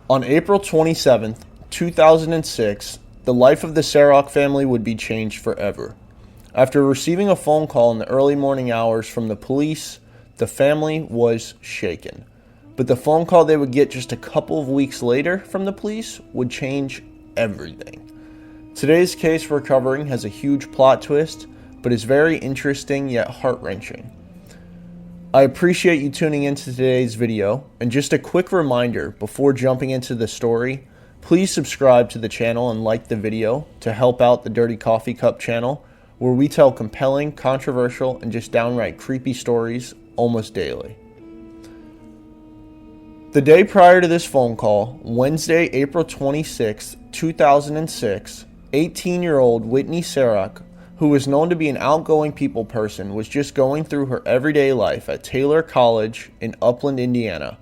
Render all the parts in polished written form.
On April 27th, 2006, the life of the Sarok family would be changed forever. After receiving a phone call in the early morning hours from the police, the family was shaken. But the phone call they would get just a couple of weeks later from the police would change everything. Today's case we're covering has a huge plot twist, but is very interesting yet heart-wrenching. I appreciate you tuning into today's video, and just a quick reminder before jumping into the story, please subscribe to the channel and like the video to help out the Dirty Coffee Cup channel, where we tell compelling, controversial, and just downright creepy stories almost daily. The day prior to this phone call, Wednesday, April 26, 2006, 18-year-old Whitney Sarok, who was known to be an outgoing people person, was just going through her everyday life at Taylor College in Upland, Indiana.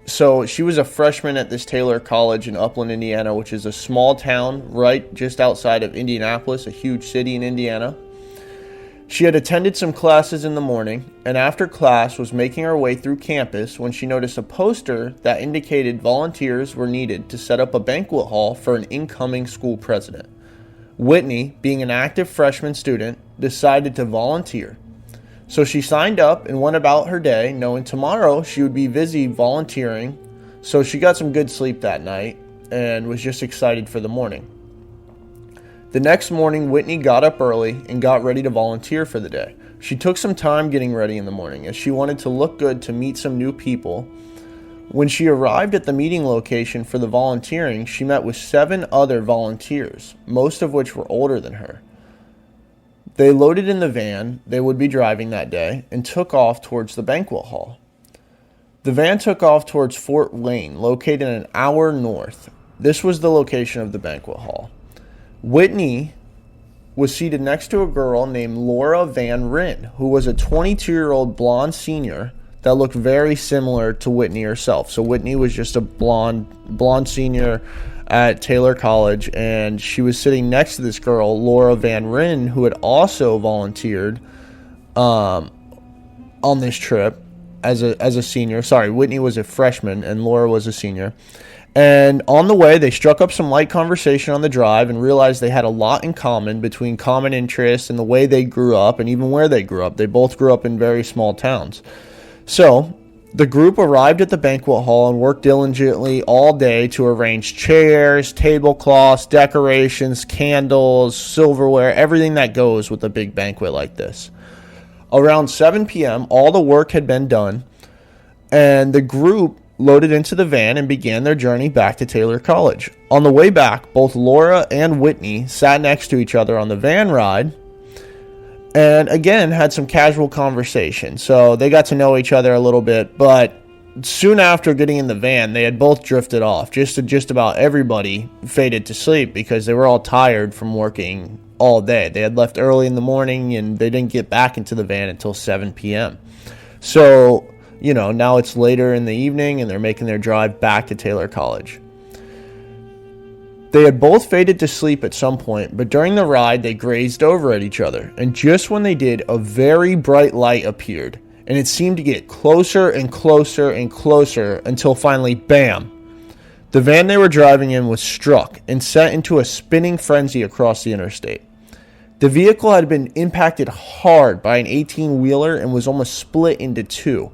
So she was a freshman at this Taylor College in Upland, Indiana, which is a small town right just outside of Indianapolis, a huge city in Indiana. She had attended some classes in the morning, and after class was making her way through campus when she noticed a poster that indicated volunteers were needed to set up a banquet hall for an incoming school president. Whitney, being an active freshman student, decided to volunteer. So she signed up and went about her day, knowing tomorrow she would be busy volunteering. So she got some good sleep that night and was just excited for the morning. The next morning, Whitney got up early and got ready to volunteer for the day. She took some time getting ready in the morning as she wanted to look good to meet some new people. When she arrived at the meeting location for the volunteering, she met with 7 other volunteers, most of which were older than her. They loaded in the van they would be driving that day and took off towards the banquet hall. The van took off towards Fort Wayne, located an hour north. This was the location of the banquet hall. Whitney was seated next to a girl named Laura Van Ryn, who was a 22-year-old blonde senior that looked very similar to Whitney herself. So Whitney was just a blonde senior at Taylor College, and she was sitting next to this girl, Laura Van Ryn, who had also volunteered on this trip as a senior. Sorry, Whitney was a freshman and Laura was a senior. And on the way, they struck up some light conversation on the drive and realized they had a lot in common between common interests and the way they grew up and even where they grew up. They both grew up in very small towns. So the group arrived at the banquet hall and worked diligently all day to arrange chairs, tablecloths, decorations, candles, silverware, everything that goes with a big banquet like this. Around 7 p.m., all the work had been done, and the group loaded into the van and began their journey back to Taylor College. On the way back, both Laura and Whitney sat next to each other on the van ride and again had some casual conversation. So they got to know each other a little bit, but soon after getting in the van, they had both drifted off. Just about everybody faded to sleep because they were all tired from working all day. They had left early in the morning and they didn't get back into the van until 7 p.m. So now it's later in the evening and they're making their drive back to Taylor College. They had both faded to sleep at some point, but during the ride, they grazed over at each other. And just when they did, a very bright light appeared, and it seemed to get closer and closer and closer until finally, bam! The van they were driving in was struck and sent into a spinning frenzy across the interstate. The vehicle had been impacted hard by an 18-wheeler and was almost split into two.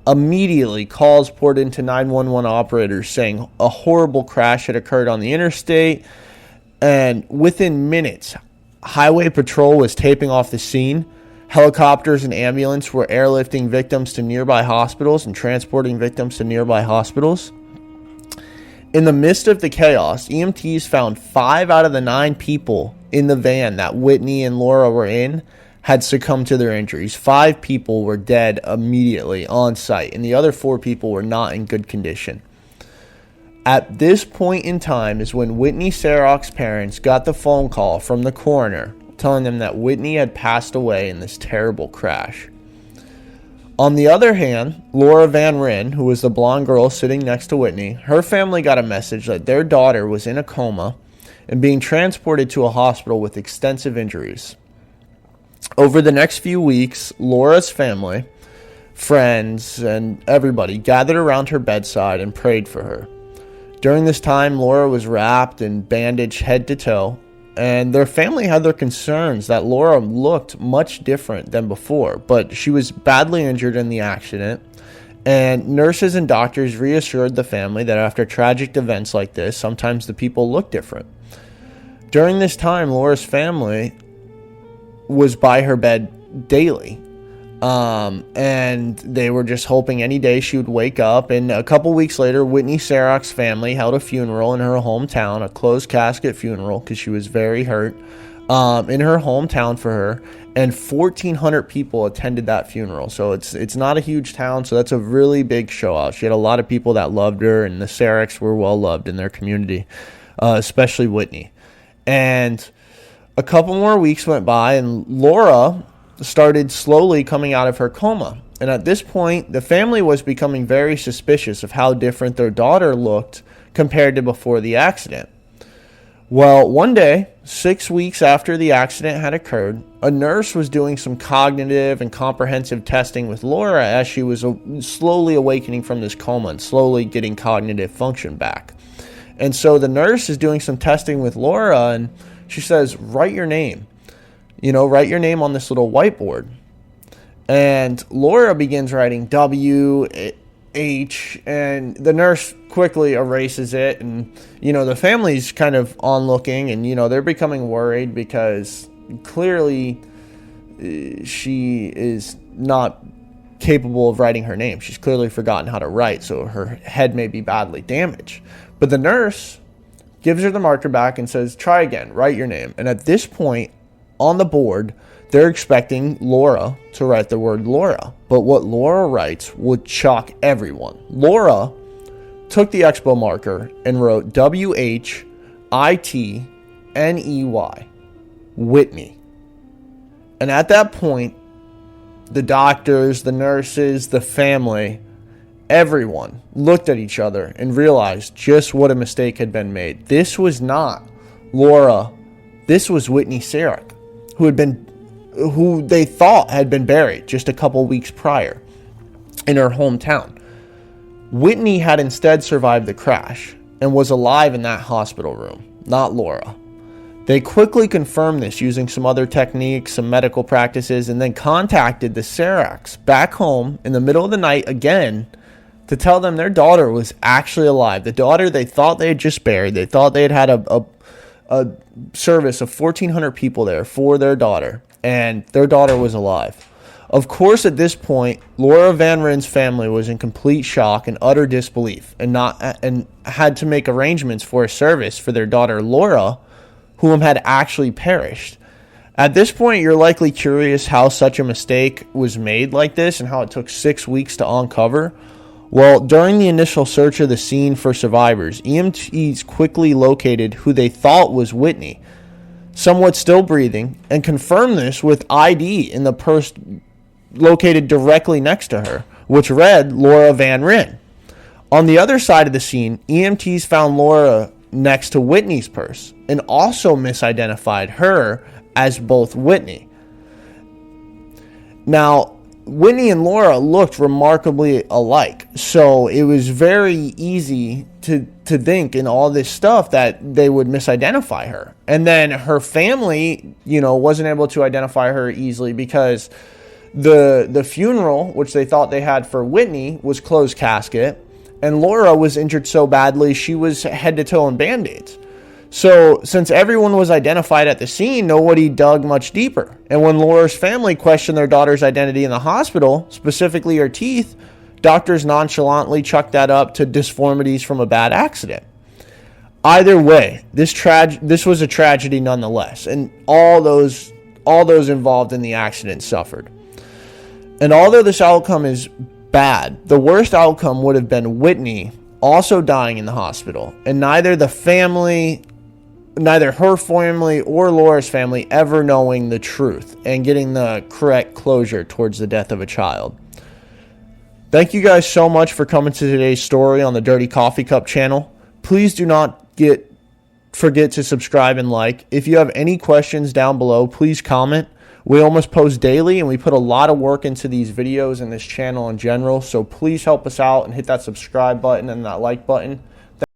Immediately, calls poured into 911 operators saying a horrible crash had occurred on the interstate, and within minutes, Highway Patrol was taping off the scene. Helicopters and ambulance were airlifting victims to nearby hospitals and transporting victims to nearby hospitals. In the midst of the chaos, EMTs found 5 out of the 9 people in the van that Whitney and Laura were in had succumbed to their injuries. 5 people were dead immediately on site, and the other 4 people were not in good condition. At this point in time is when Whitney Sarok's parents got the phone call from the coroner telling them that Whitney had passed away in this terrible crash. On the other hand, Laura Van Ryn, who was the blonde girl sitting next to Whitney, her family got a message that their daughter was in a coma and being transported to a hospital with extensive injuries. Over the next few weeks, Laura's family friends, and everybody gathered around her bedside and prayed for her. During this time, Laura was wrapped and bandaged head to toe, and their family had their concerns that Laura looked much different than before, but she was badly injured in the accident, and nurses and doctors reassured the family that after tragic events like this, sometimes the people look different. During this time, Laura's family was by her bed daily. And they were just hoping any day she would wake up. And a couple weeks later, Whitney Sarach's family held a funeral in her hometown, a closed casket funeral, because she was very hurt, in her hometown for her. And 1,400 people attended that funeral. So it's not a huge town, so that's a really big show out. She had a lot of people that loved her, and the Sarachs were well loved in their community, especially Whitney. And a couple more weeks went by, and Laura started slowly coming out of her coma. And at this point, the family was becoming very suspicious of how different their daughter looked compared to before the accident. Well, one day, 6 weeks after the accident had occurred, a nurse was doing some cognitive and comprehensive testing with Laura as she was slowly awakening from this coma and slowly getting cognitive function back. And so the nurse is doing some testing with Laura, and she says, write your name. Write your name on this little whiteboard. And Laura begins writing W-H, and the nurse quickly erases it. And, the family's kind of onlooking, and, they're becoming worried because clearly she is not capable of writing her name. She's clearly forgotten how to write, so her head may be badly damaged. But the nurse gives her the marker back and says, try again, write your name. And at this point, on the board, they're expecting Laura to write the word Laura. But what Laura writes would shock everyone. Laura took the expo marker and wrote W-H-I-T-N-E-Y, Whitney. And at that point, the doctors, the nurses, the family, everyone looked at each other and realized just what a mistake had been made. This was not Laura. This was Whitney Sarach, who they thought had been buried just a couple weeks prior in her hometown. Whitney had instead survived the crash and was alive in that hospital room, not Laura. They quickly confirmed this using some other techniques, some medical practices, and then contacted the Sarachs back home in the middle of the night again to tell them their daughter was actually alive. The daughter they thought they had just buried. They thought they had had a service of 1,400 people there for their daughter, and their daughter was alive. Of course, at this point, Laura Van Rin's family was in complete shock and utter disbelief, and had to make arrangements for a service for their daughter Laura, whom had actually perished. At this point, you're likely curious how such a mistake was made like this and how it took 6 weeks to uncover. Well, during the initial search of the scene for survivors, EMTs quickly located who they thought was Whitney, somewhat still breathing, and confirmed this with ID in the purse located directly next to her, which read Laura Van Rin. On the other side of the scene, EMTs found Laura next to Whitney's purse and also misidentified her as both Whitney. Now, Whitney and Laura looked remarkably alike, so it was very easy to think in all this stuff that they would misidentify her. And then her family, wasn't able to identify her easily because the funeral, which they thought they had for Whitney, was closed casket, and Laura was injured so badly she was head to toe in band-aids. So, since everyone was identified at the scene, nobody dug much deeper. And when Laura's family questioned their daughter's identity in the hospital, specifically her teeth, doctors nonchalantly chucked that up to disformities from a bad accident. Either way, this was a tragedy nonetheless, and all those involved in the accident suffered. And although this outcome is bad, the worst outcome would have been Whitney also dying in the hospital, and neither her family or Laura's family ever knowing the truth and getting the correct closure towards the death of a child. Thank you guys so much for coming to today's story on the Dirty Coffee Cup channel. Please do not forget to subscribe and like. If you have any questions down below, please comment. We almost post daily, and we put a lot of work into these videos and this channel in general. So please help us out and hit that subscribe button and that like button.